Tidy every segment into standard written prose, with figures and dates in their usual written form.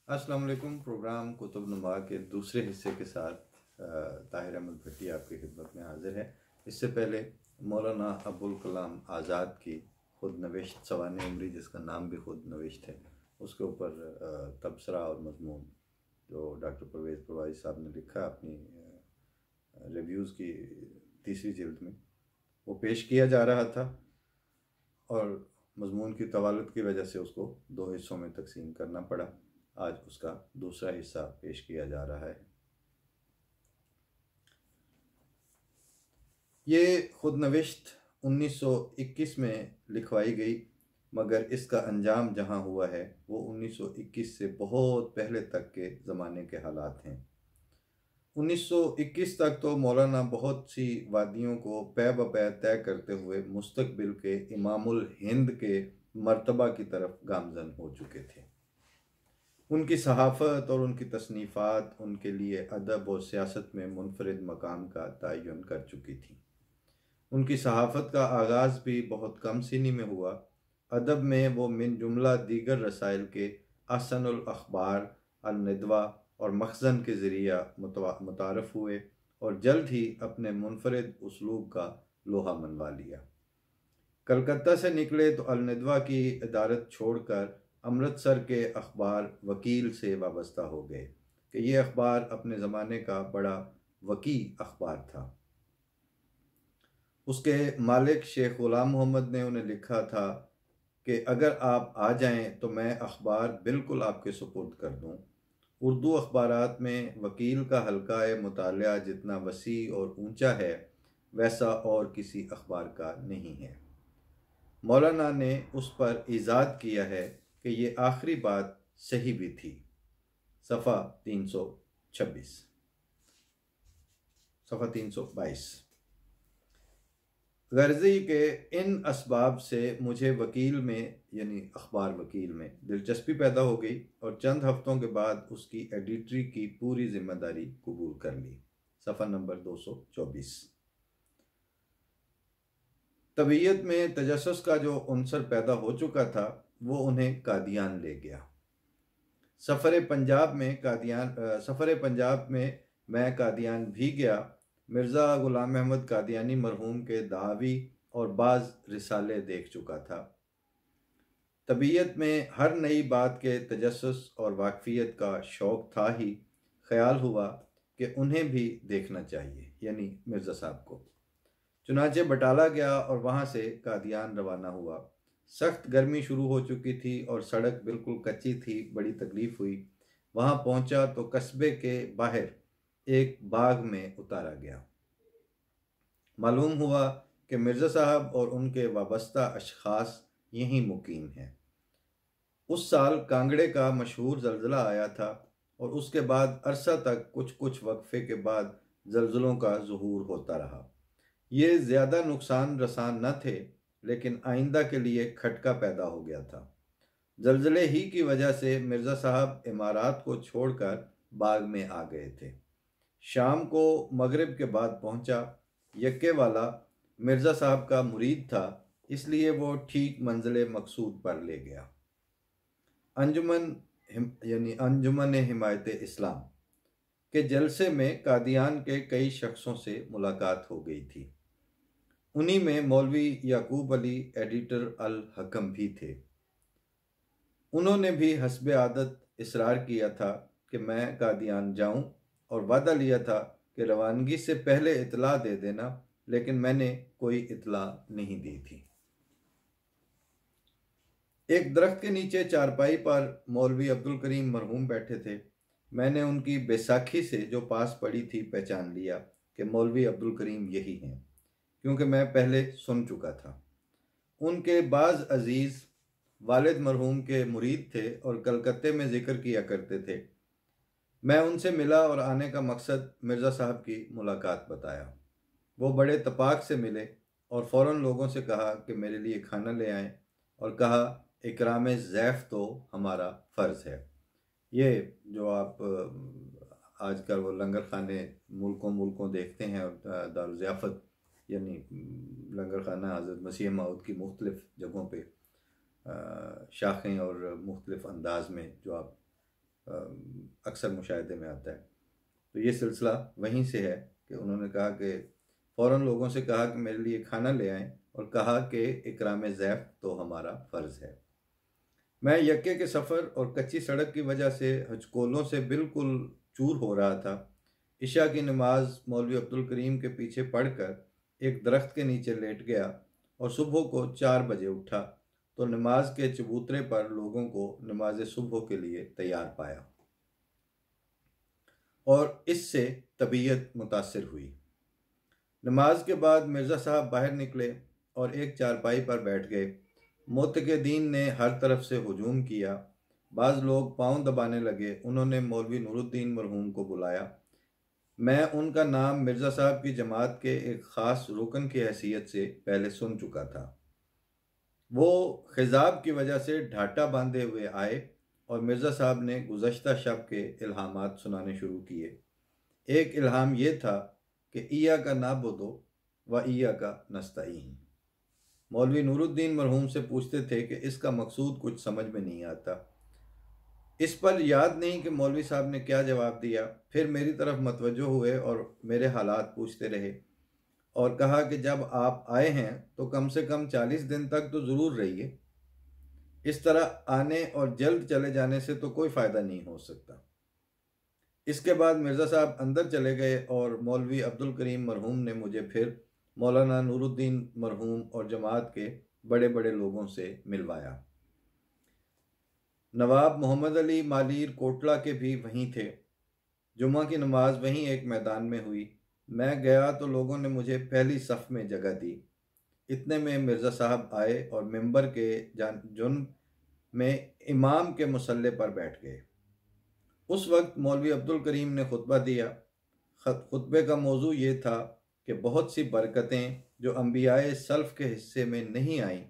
अस्सलाम वालेकुम। प्रोग्राम कुतुबनुमा के दूसरे हिस्से के साथ ताहिर अहमद भट्टी आपकी खिदमत में हाजिर है। इससे पहले मौलाना अबुल कलाम आज़ाद की खुद नविश्त सवाने उमरी, जिसका नाम भी खुद नविश्त है, उसके ऊपर तबसरा और मजमून जो डॉक्टर परवेज़ परवाज़ी साहब ने लिखा अपनी रिव्यूज़ की तीसरी जिल्द में, वो पेश किया जा रहा था और मजमून की तवालुद की वजह से उसको दो हिस्सों में तकसीम करना पड़ा। आज उसका दूसरा हिस्सा पेश किया जा रहा है। ये खुद नविश्त 1921 में लिखवाई गई, मगर इसका अंजाम जहाँ हुआ है वो 1921 से बहुत पहले तक के ज़माने के हालात हैं। 1921 तक तो मौलाना बहुत सी वादियों को पै ब पै तय करते हुए मुस्तकबिल के इमामुल हिंद के मर्तबा की तरफ गामजन हो चुके थे। उनकी सहाफ़त और उनकी तसनीफ़ात उनके लिए अदब और सियासत में मुनफरिद मकाम का तयन कर चुकी थी। उनकी सहाफ़त का आगाज़ भी बहुत कम सिनी में हुआ। अदब में वो मिन जुमला दीगर रसाइल के अहसनुल अखबार, अन-नदवा और मखज़न के ज़रिया मुतारफ़ हुए और जल्द ही अपने मुनफरिद उसलूब का लोहा मनवा लिया। कलकत्ता से निकले तो अल-नदवा की इदारत छोड़कर अमृतसर के अखबार वकील से वाबस्ता हो गए कि ये अखबार अपने ज़माने का बड़ा वकी अखबार था। उसके मालिक शेख ग़ुलाम मोहम्मद ने उन्हें लिखा था कि अगर आप आ जाएं तो मैं अखबार बिल्कुल आपके सुपुर्द कर दूं। उर्दू अखबारात में वकील का हल्का मुतालिया जितना वसी और ऊंचा है, वैसा और किसी अखबार का नहीं है। मौलाना ने उस पर इजाद किया है कि ये आखिरी बात सही भी थी। सफ़ा 326, सफ़ा 322। गर्जी के इन असबाब से मुझे वकील में यानी अखबार वकील में दिलचस्पी पैदा हो गई और चंद हफ्तों के बाद उसकी एडिटरी की पूरी जिम्मेदारी कबूल कर ली। सफ़ा नंबर 224। तबीयत में तजस्सुस का जो अंसर पैदा हो चुका था वो उन्हें कादियान ले गया। सफ़र पंजाब में मैं कादियान भी गया। मिर्ज़ा ग़ुलाम अहमद कादियानी मरहूम के दहावी और बाज़ रिसाले देख चुका था। तबीयत में हर नई बात के तजस्सुस और वाकफ़ियत का शौक़ था ही। ख्याल हुआ कि उन्हें भी देखना चाहिए, यानी मिर्ज़ा साहब को। चुनाचे बटाला गया और वहाँ से कादियान रवाना हुआ। सख्त गर्मी शुरू हो चुकी थी और सड़क बिल्कुल कच्ची थी। बड़ी तकलीफ़ हुई। वहाँ पहुँचा तो कस्बे के बाहर एक बाग में उतारा गया। मालूम हुआ कि मिर्ज़ा साहब और उनके वाबस्ता अशख़ास यहीं मुकीम हैं। उस साल कांगड़े का मशहूर ज़लज़ला आया था और उसके बाद अरसा तक कुछ कुछ वक्फे के बाद ज़लज़लों का ज़ुहूर होता रहा। ये ज़्यादा नुकसान रसान न थे, लेकिन आइंदा के लिए खटका पैदा हो गया था। ज़लज़ले ही की वजह से मिर्ज़ा साहब इमारात को छोड़कर बाग में आ गए थे। शाम को मगरिब के बाद पहुंचा। यक्के वाला मिर्ज़ा साहब का मुरीद था, इसलिए वो ठीक मंजिल मकसूद पर ले गया। अंजुमन हिमायत इस्लाम के जलसे में कादियान के कई शख्सों से मुलाकात हो गई थी। उन्हीं में मौलवी याकूब अली एडिटर अल हकम भी थे। उन्होंने भी हस्बे आदत इसरार किया था कि मैं कादियान जाऊं और वादा लिया था कि रवानगी से पहले इतला दे देना, लेकिन मैंने कोई इतला नहीं दी थी। एक दरख्त के नीचे चारपाई पर मौलवी अब्दुल करीम मरहूम बैठे थे। मैंने उनकी बैसाखी से जो पास पड़ी थी पहचान लिया कि मौलवी अब्दुल करीम यही हैं, क्योंकि मैं पहले सुन चुका था। उनके बाज़ अजीज़ वालिद मरहूम के मुरीद थे और कलकत्ते में ज़िक्र किया करते थे। मैं उनसे मिला और आने का मकसद मिर्ज़ा साहब की मुलाकात बताया। वो बड़े तपाक से मिले और फ़ौरन लोगों से कहा कि मेरे लिए खाना ले आएं और कहा इकराम ज़ैफ़ तो हमारा फ़र्ज़ है। ये जो आप आजकल वो लंगर खाने मुल्कों मुल्कों देखते हैं और दारुल ज़ियाफ़त यानी लंगर खाना हज़रत मसीह मौद की मुख्तलिफ़ जगहों पे शाखें और मुख्तलिफ़ अंदाज में जो आप अक्सर मुशाहिदे में आता है। तो ये सिलसिला वहीं से है कि उन्होंने कहा कि फ़ौरन लोगों से कहा कि मेरे लिए खाना ले आएं और कहा कि इकराम ज़ैफ़ तो हमारा फ़र्ज़ है। मैं यक्के के सफ़र और कच्ची सड़क की वजह से हचकोलों से बिल्कुल चूर हो रहा था। इशा की नमाज मौलवी अब्दुल करीम के पीछे पढ़कर एक दरख्त के नीचे लेट गया और सुबह को 4 बजे उठा तो नमाज के चबूतरे पर लोगों को नमाज सुबह के लिए तैयार पाया और इससे तबीयत मुतासिर हुई। नमाज के बाद मिर्ज़ा साहब बाहर निकले और एक चारपाई पर बैठ गए। मोतक़दीन ने हर तरफ से हुजूम किया। बाज़ लोग पाँव दबाने लगे। उन्होंने मौलवी नूरुद्दीन मरहूम को बुलाया। मैं उनका नाम मिर्ज़ा साहब की जमात के एक ख़ास रुकन की हैसियत से पहले सुन चुका था। वो ख़िज़ाब की वजह से ढाटा बांधे हुए आए और मिर्ज़ा साहब ने गुज़श्ता शब के इल्हामात सुनाने शुरू किए। एक इल्हाम ये था कि इय्याका नअबुदु व इय्याका नस्तईन। मौलवी नूरुद्दीन मरहूम से पूछते थे कि इसका मकसूद कुछ समझ में नहीं आता। इस पर याद नहीं कि मौलवी साहब ने क्या जवाब दिया। फिर मेरी तरफ मतवज्जो हुए और मेरे हालात पूछते रहे और कहा कि जब आप आए हैं तो कम से कम 40 दिन तक तो ज़रूर रहिए। इस तरह आने और जल्द चले जाने से तो कोई फ़ायदा नहीं हो सकता। इसके बाद मिर्ज़ा साहब अंदर चले गए और मौलवी अब्दुल करीम मरहूम ने मुझे फिर मौलाना नूरुद्दीन मरहूम और जमात के बड़े बड़े लोगों से मिलवाया। नवाब मोहम्मद अली मालीर कोटला के भी वहीं थे। जुम्मा की नमाज वहीं एक मैदान में हुई। मैं गया तो लोगों ने मुझे पहली सफ़ में जगह दी। इतने में मिर्ज़ा साहब आए और मिंबर के जुन्ब में इमाम के मुसल्ले पर बैठ गए। उस वक्त मौलवी अब्दुल करीम ने खुतबा दिया। खुतबे का मौजू ये था कि बहुत सी बरकतें जो अंबियाए सल्फ़ के हिस्से में नहीं आईं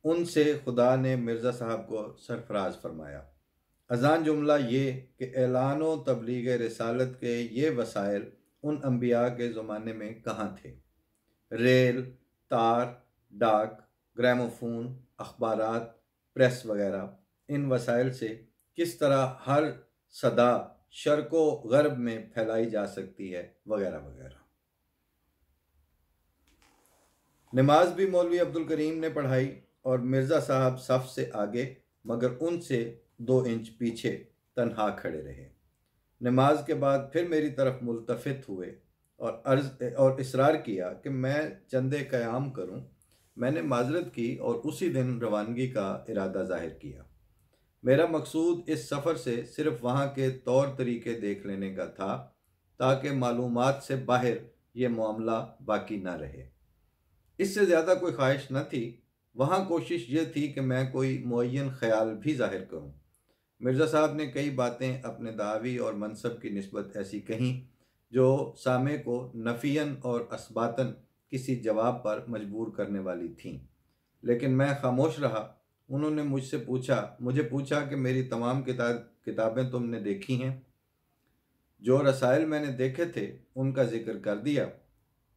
उनसे खुदा ने मिर्ज़ा साहब को सरफराज फरमाया। अज़ान जुमला ये कि ऐलान व तबलीग रिसालत के ये वसाइल उन अंबिया के ज़माने में कहाँ थे। रेल, तार, डाक, ग्रामोफोन, अखबारात, प्रेस वगैरह इन वसाइल से किस तरह हर सदा शर्को गर्ब में फैलाई जा सकती है वगैरह वगैरह। नमाज भी मौलवी अब्दुल करीम ने पढ़ाई और मिर्ज़ा साहब सफ़ से आगे मगर उनसे 2 इंच पीछे तन्हा खड़े रहे। नमाज के बाद फिर मेरी तरफ मुल्तफ़ित हुए और इसरार किया कि मैं चंदे क़याम करूं। मैंने माजरत की और उसी दिन रवानगी का इरादा ज़ाहिर किया। मेरा मकसूद इस सफ़र से सिर्फ़ वहाँ के तौर तरीके देख लेने का था ताकि मालूमात से बाहर ये मामला बाकी ना रहे। इससे ज़्यादा कोई ख्वाहिश न थी। वहाँ कोशिश ये थी कि मैं कोई मुअय्यन ख्याल भी ज़ाहिर करूँ। मिर्ज़ा साहब ने कई बातें अपने दावी और मनसब की निस्बत ऐसी कहीं जो सामे को नफ़ियन और असबातन किसी जवाब पर मजबूर करने वाली थीं, लेकिन मैं खामोश रहा। उन्होंने मुझे पूछा कि मेरी तमाम किताबें तुमने देखी हैं। जो रसाइल मैंने देखे थे उनका जिक्र कर दिया।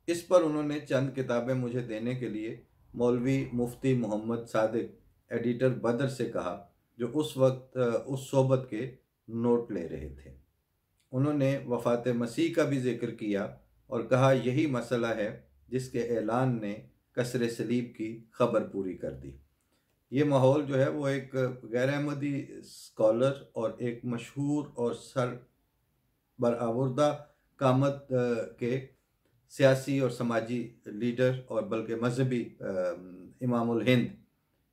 इस पर उन्होंने चंद किताबें मुझे देने के लिए मौलवी मुफ्ती मोहम्मद सादिक एडिटर बदर से कहा, जो उस वक्त उस सोबत के नोट ले रहे थे। उन्होंने वफ़ात मसीह का भी जिक्र किया और कहा यही मसला है जिसके ऐलान ने कसरे सलीब की खबर पूरी कर दी। ये माहौल जो है वो एक गैर अहमदी स्कॉलर और एक मशहूर और सर बरावरदा कामत के सियासी और समाजी लीडर और बल्कि मजहबी इमामुल हिंद,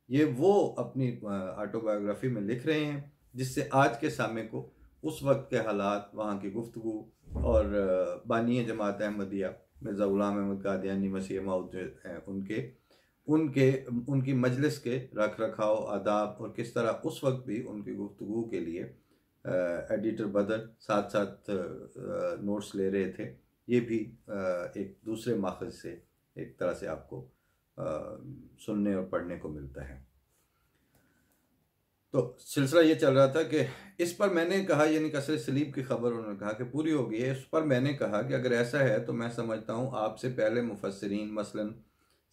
ये वो अपनी ऑटोबायोग्राफी में लिख रहे हैं जिससे आज के सामे को उस वक्त के हालात, वहाँ की गुफ्तगू और बानी जमात अहमदिया मिर्ज़ा ग़ुलाम अहमद कादियानी मसीह मौद जो हैं उनकी मजलिस के रख रखाव, आदाब और किस तरह उस वक्त भी उनकी गुफ्तगू के लिए एडिटर बदर साथ साथ नोट्स ले रहे थे। ये भी एक दूसरे माखज़ से एक तरह से आपको सुनने और पढ़ने को मिलता है। तो सिलसिला ये चल रहा था कि इस पर मैंने कहा, यानी कसरे सलीब की खबर उन्होंने कहा कि पूरी हो गई है। इस पर मैंने कहा कि अगर ऐसा है तो मैं समझता हूँ आपसे पहले मुफस्सिरीन मसलन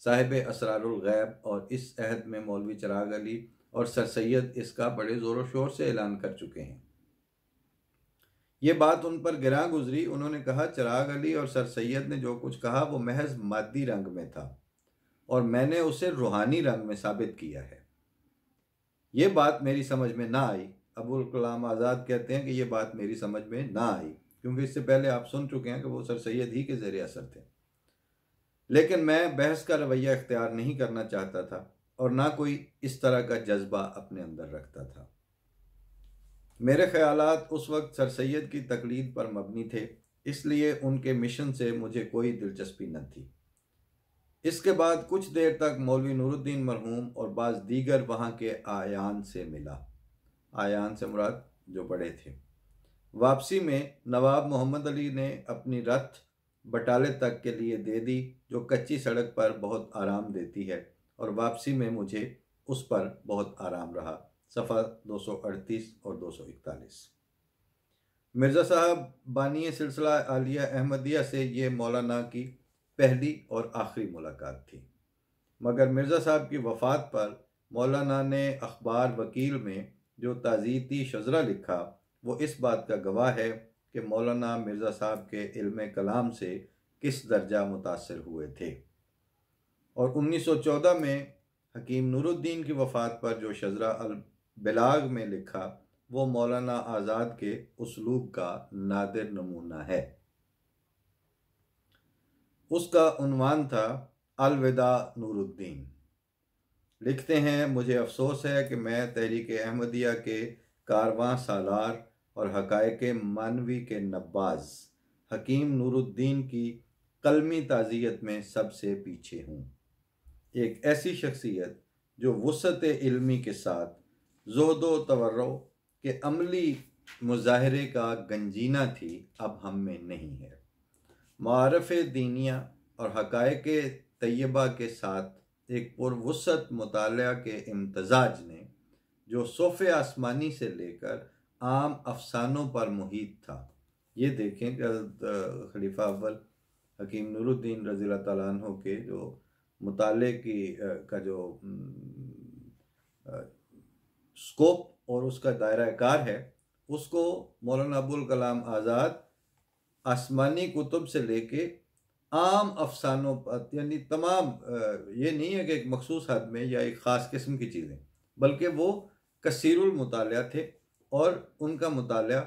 साहिब असरारुल गैब और इस अहद में मौलवी चिराग अली और सर सैयद इसका बड़े ज़ोर शोर से ऐलान कर चुके हैं। ये बात उन पर गिरा गुजरी। उन्होंने कहा, चिराग अली और सर सैयद ने जो कुछ कहा वो महज मादी रंग में था और मैंने उसे रूहानी रंग में साबित किया है। ये बात मेरी समझ में ना आई। अबुल कलाम आज़ाद कहते हैं कि ये बात मेरी समझ में ना आई, क्योंकि इससे पहले आप सुन चुके हैं कि वो सर सैयद ही के ज़ेरे असर थे। लेकिन मैं बहस का रवैया इख्तियार नहीं करना चाहता था और ना कोई इस तरह का जज्बा अपने अंदर रखता था। मेरे ख्यालात उस वक्त सर सैयद की तकलीद पर मबनी थे, इसलिए उनके मिशन से मुझे कोई दिलचस्पी न थी। इसके बाद कुछ देर तक मौलवी नूरुद्दीन मरहूम और बाज़ दीगर वहाँ के आयान से मिला। आयान से मुराद जो बड़े थे। वापसी में नवाब मोहम्मद अली ने अपनी रथ बटाले तक के लिए दे दी, जो कच्ची सड़क पर बहुत आराम देती है, और वापसी में मुझे उस पर बहुत आराम रहा। सफ़ा 238 और 241। मिर्ज़ा साहब बानी सिलसिला आलिया अहमदिया से ये मौलाना की पहली और आखिरी मुलाकात थी, मगर मिर्ज़ा साहब की वफ़ात पर मौलाना ने अखबार वकील में जो ताज़ीती शजरा लिखा वो इस बात का गवाह है कि मौलाना मिर्ज़ा साहब के इल्म कलाम से किस दर्जा मुतासिर हुए थे। और 1914 में हकीम नूरुद्दीन की वफ़ात पर जो शजरा अल बिलाग में लिखा वो मौलाना आज़ाद के उसलूब का नादिर नमूना है। उसका उन्वान था अलविदा नूरुद्दीन। लिखते हैं, मुझे अफसोस है कि मैं तहरीक अहमदिया के कारवां सालार और हक़ाइक़ मानवी के नब्बाज हकीम नूरुद्दीन की कलमी ताज़ियत में सबसे पीछे हूँ। एक ऐसी शख्सियत जो वुसअत इल्मी के साथ ज़ोदो तवर्रो के अमली मुजाहरे का गंजीना थी, अब हम में नहीं है। मारफ़ दीनिया और हक़ाइक़ तय्यबा के साथ एक पुरवुसअत मुताला के इम्तजाज ने जो सोफ़े आसमानी से लेकर आम अफसानों पर मुहित था। ये देखें कि खलीफा अव्वल हकीम नूरुद्दीन रज़ी अल्लाह तआला अन्हु के जो मुताले की का जो स्कोप और उसका दायरा कार है, उसको मौलाना अबुल कलाम आज़ाद आसमानी कुतुब से लेके आम अफसानों पर, यानी तमाम, ये नहीं है कि एक मखसूस हद में या एक ख़ास किस्म की चीज़ें, बल्कि वो कसीरुल मुताला थे और उनका मुताला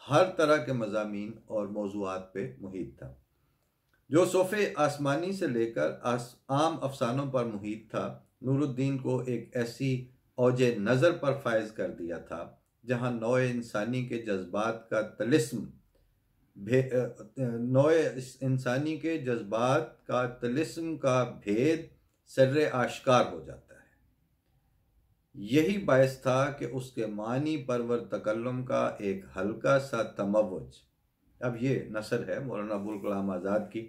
हर तरह के मज़ामीन और मौज़ूआत पे मुहित था। जो सोफ़े आसमानी से लेकर आम अफसानों पर मुहित था, नूरुद्दीन को एक ऐसी औजे नज़र पर फायज कर दिया था जहाँ नौए इंसानी के जज्बात का तलिस्म इंसानी के जज्बात का तलिस्म का भेद सर्रे आश्कार हो जाता है। यही बायस था कि उसके मानी परवर तकल्लुम का एक हल्का सा तमव्वुज, अब ये नसर है मौलाना अबुल कलाम आज़ाद की,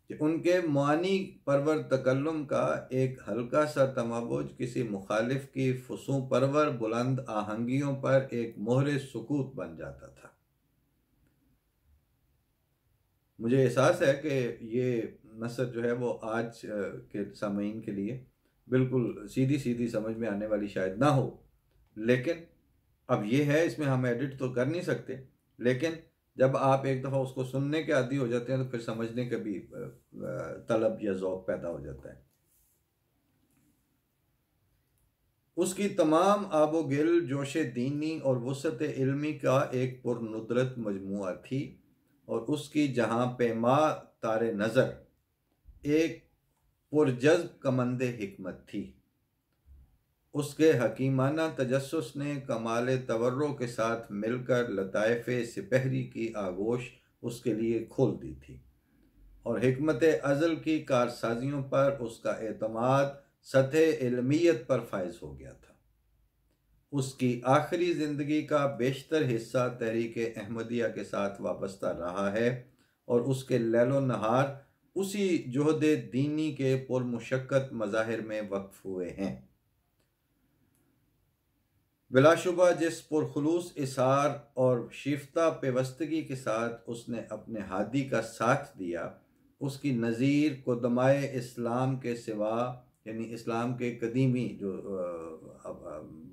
कि उनके मानी परवर तकल्लुम का एक हल्का सा तमव्वुज किसी मुखालिफ की फुसू परवर बुलंद आहंगियों पर एक मोहरे सुकूत बन जाता था। मुझे एहसास है कि ये नसर जो है वो आज के सामीन के लिए बिल्कुल सीधी सीधी समझ में आने वाली शायद ना हो, लेकिन अब ये है, इसमें हम एडिट तो कर नहीं सकते, लेकिन जब आप एक दफ़ा उसको सुनने के आदी हो जाते हैं तो फिर समझने का भी तलब या ज़ौक़ पैदा हो जाता है। उसकी तमाम आबो गिल जोश दीनी और वुसअत इल्मी का एक पुरनुदरत मजमुआ थी, और उसकी जहाँ पेमा तारे नज़र एक पुरजज़्ब कमंदे हिकमत थी। उसके हकीमाना तजस्सुस ने कमाल तवर्रो के साथ मिलकर लताइफ़ सिपहरी की आगोश उसके लिए खोल दी थी, और हिकमत अज़ल की कारसाजियों पर उसका एतमाद सतह इल्मियत पर फायज हो गया था। उसकी आखिरी ज़िंदगी का बेशतर हिस्सा तहरीक अहमदिया के साथ वाबस्ता रहा है, और उसके लैलो नहार उसी जोहद दीनी के पुरमुशक्कत मज़ाहिर में वक्फ हुए हैं। बिलाशुबा जिस पुरखुलूस इसार और शिफ्ता पेवस्तगी के साथ उसने अपने हादी का साथ दिया, उसकी नज़ीर कुदमाए इस्लाम के सिवा, यानी इस्लाम के कदीमी जो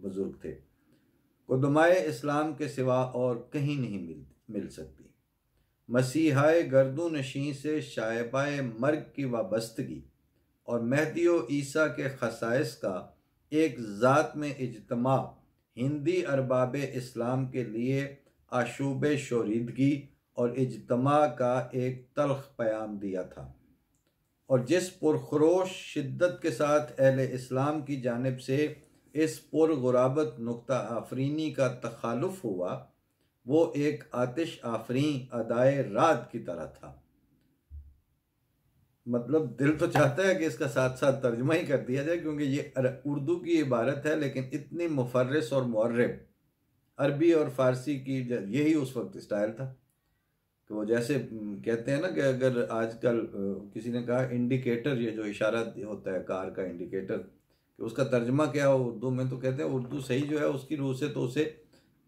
बुज़ुर्ग थे, कुदमाए इस्लाम के सिवा और कहीं नहीं मिल सकती। मसीहाए गर्दू नशीं से शायबाए मर्ग की वाबस्तगी और महदी व ईसा के खसाइस का एक ज़ात में इज्तमा हिंदी अरबाब इस्लाम के लिए आशूब शोरीदगी और इज्तमा का एक तल्ख प्याम दिया था, और जिस पुरखरोश शिद्दत के साथ अहले इस्लाम की जानिब से इस पुरगुराबत नुक्ता आफरीनी का तखालुफ हुआ, वो एक आतिश आफरीन अदाए रात की तरह था। मतलब दिल तो चाहता है कि इसका साथ साथ तर्जुमा ही कर दिया जाए, क्योंकि ये उर्दू की इबारत है, लेकिन इतनी मुफर्रिस और मुअर्रिब अरबी और फ़ारसी की यही उस वक्त स्टाइल था। तो वो जैसे कहते हैं ना कि अगर आजकल किसी ने कहा इंडिकेटर, ये जो इशारा होता है कार का इंडिकेटर, कि उसका तर्जमा क्या हो उर्दू में, तो कहते हैं उर्दू सही जो है उसकी रूह से तो उसे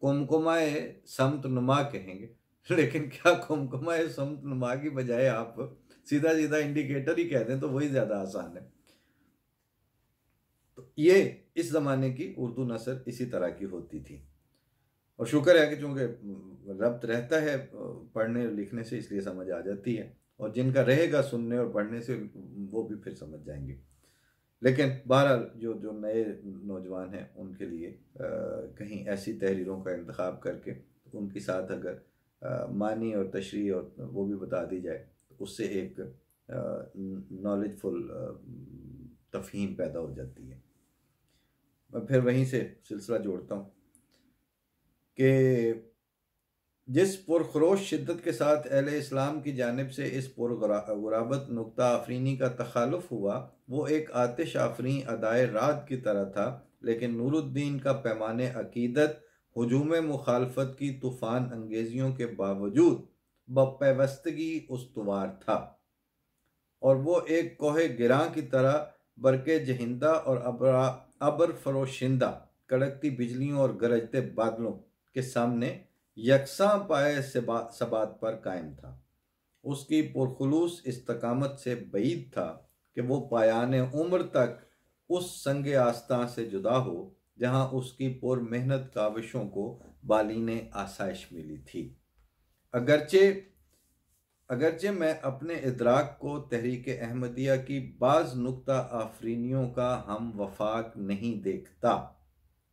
कुमकुमाए समत नुमा कहेंगे, लेकिन क्या कुमकुमाए समत नुमा की बजाय आप सीधा सीधा इंडिकेटर ही कहते हैं तो वही ज़्यादा आसान है। तो ये इस ज़माने की उर्दू नसर इसी तरह की होती थी, और शुक्र है कि चूँकि रब्त रहता है पढ़ने और लिखने से, इसलिए समझ आ जाती है, और जिनका रहेगा सुनने और पढ़ने से वो भी फिर समझ जाएंगे। लेकिन बहरहाल जो जो नए नौजवान हैं उनके लिए कहीं ऐसी तहरीरों का इंतखाब करके उनके साथ अगर मानी और तशरीह और वो भी बता दी जाए, तो उससे एक नॉलेजफुल तफहीम पैदा हो जाती है। मैं फिर वहीं से सिलसिला जोड़ता हूँ कि जिस पुरखरोश शिद्दत के साथ अहले इस्लाम की जानिब से इस पुरगुराबत नुक्ता आफरीनी का तखालुफ हुआ, वो एक आतिश आफरीन अदाए रात की तरह था, लेकिन नूरुद्दीन का पैमाने अकीदत हुजूम मुखालफत की तूफ़ान अंगेजियों के बावजूद बपेवस्तगी उस्तवार था, और वो एक कोहे गिरां की तरह बरके जहिंदा और अबर फरोशिंदा कड़कती बिजलियों और गरजते बादलों के सामने यकसां पाए सबात पर कायम था। उसकी पुरखुलूस इस्तकामत से बईद था कि वो पायान उम्र तक उस संगे आस्था से जुदा हो जहां उसकी पुर मेहनत काविशों को बालीने आसाइश मिली थी। अगरचे मैं अपने इदराक को तहरीक अहमदिया की बाज़ नुक्ता आफरीनियों का हम वफाक नहीं देखता।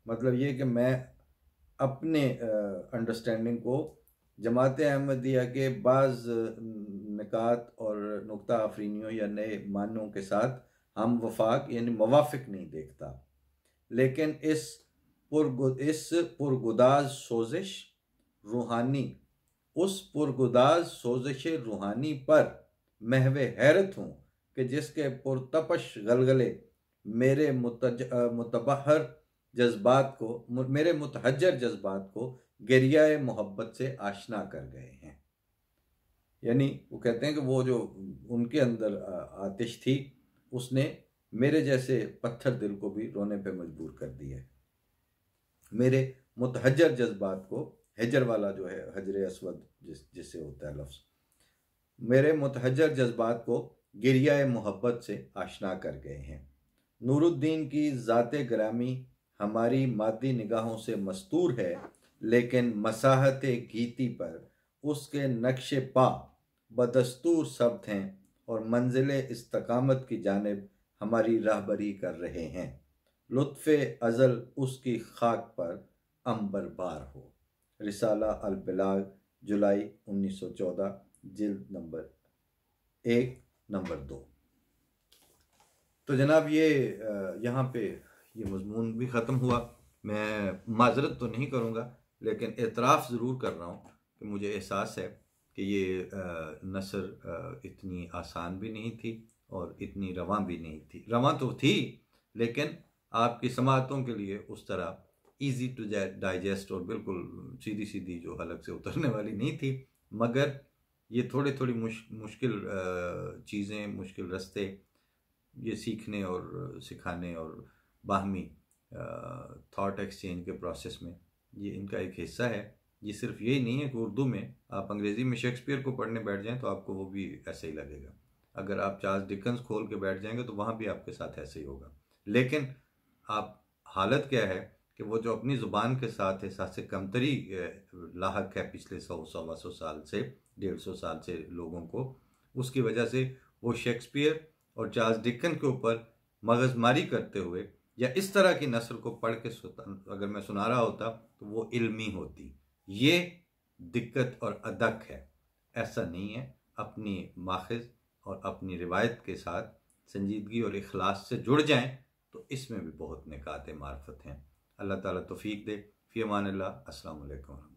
मतलब ये कि मैं अपने अंडरस्टैंडिंग को जमात अहमदिया के बाज़ निकात और नुक्ता आफरीनियों या नए मानों के साथ हम वफाक यानी मवाफिक नहीं देखता, लेकिन इस पुरगुदाज सोजिश रूहानी उस पुरगुदाज सोजिश रूहानी पर महवे हैरत हूँ कि जिसके पुरतपश गलगले मेरे मुतहज्जर जज्बात को गिरियाए मोहब्बत से आशना कर गए हैं। यानी वो कहते हैं कि वो जो उनके अंदर आतिश थी उसने मेरे जैसे पत्थर दिल को भी रोने पे मजबूर कर दिया है। मेरे मुतहज्जर जज्बात को, हिजर वाला जो है हजर असवद जिससे होता है लफ्ज़, मेरे मुतहज्जर जज्बात को गिरियाए मोहब्बत से आशना कर गए हैं। नूरुद्दीन की ज़ाते ग्रामी हमारी मादी निगाहों से मस्तूर है, लेकिन मसाहते गीती पर उसके नक्शे पा बदस्तूर सब्त हैं और मंजिले इस्तकामत की जानिब हमारी राहबरी कर रहे हैं। लुत्फ़े अज़ल उसकी खाक पर अंबरबार हो। रिसाला अल बिलाग, जुलाई 1914, जिल्द नंबर 1 नंबर 2। तो जनाब ये यहाँ पे ये मज़मून भी ख़त्म हुआ। मैं माजरत तो नहीं करूँगा, लेकिन एतराफ़ ज़रूर कर रहा हूँ कि मुझे एहसास है कि ये नसर इतनी आसान भी नहीं थी और इतनी रवां भी नहीं थी। रवां तो थी, लेकिन आपकी समातों के लिए उस तरह इजी टू डाइजेस्ट और बिल्कुल सीधी सीधी जो हलक से उतरने वाली नहीं थी। मगर ये थोड़ी मुश्किल चीज़ें, मुश्किल रास्ते ये सीखने और सिखाने और बाहमी थॉट एक्सचेंज के प्रोसेस में ये इनका एक हिस्सा है। ये सिर्फ यही नहीं है कि उर्दू में आप अंग्रेज़ी में शेक्सपियर को पढ़ने बैठ जाएं तो आपको वो भी ऐसे ही लगेगा। अगर आप चार्ल्स डिकन्स खोल के बैठ जाएंगे तो वहाँ भी आपके साथ ऐसे ही होगा। लेकिन आप हालत क्या है कि वो जो अपनी ज़ुबान के साथ एहसास कमतरी लाहक है पिछले 100-125 साल से, 150 साल से लोगों को, उसकी वजह से वो शेक्सपियर और चार्ल्स डिकन के ऊपर मगजमारी करते हुए या इस तरह की नस्ल को पढ़ के अगर मैं सुना रहा होता तो वो इल्मी होती। ये दिक्कत और अदक है, ऐसा नहीं है। अपनी माखिज और अपनी रिवायत के साथ संजीदगी और इखलास से जुड़ जाएं तो इसमें भी बहुत निकात मार्फत हैं। अल्लाह ताला तौफीक दे। फ़ी अमान अल्लाह। अस्सलामु अलैकुम।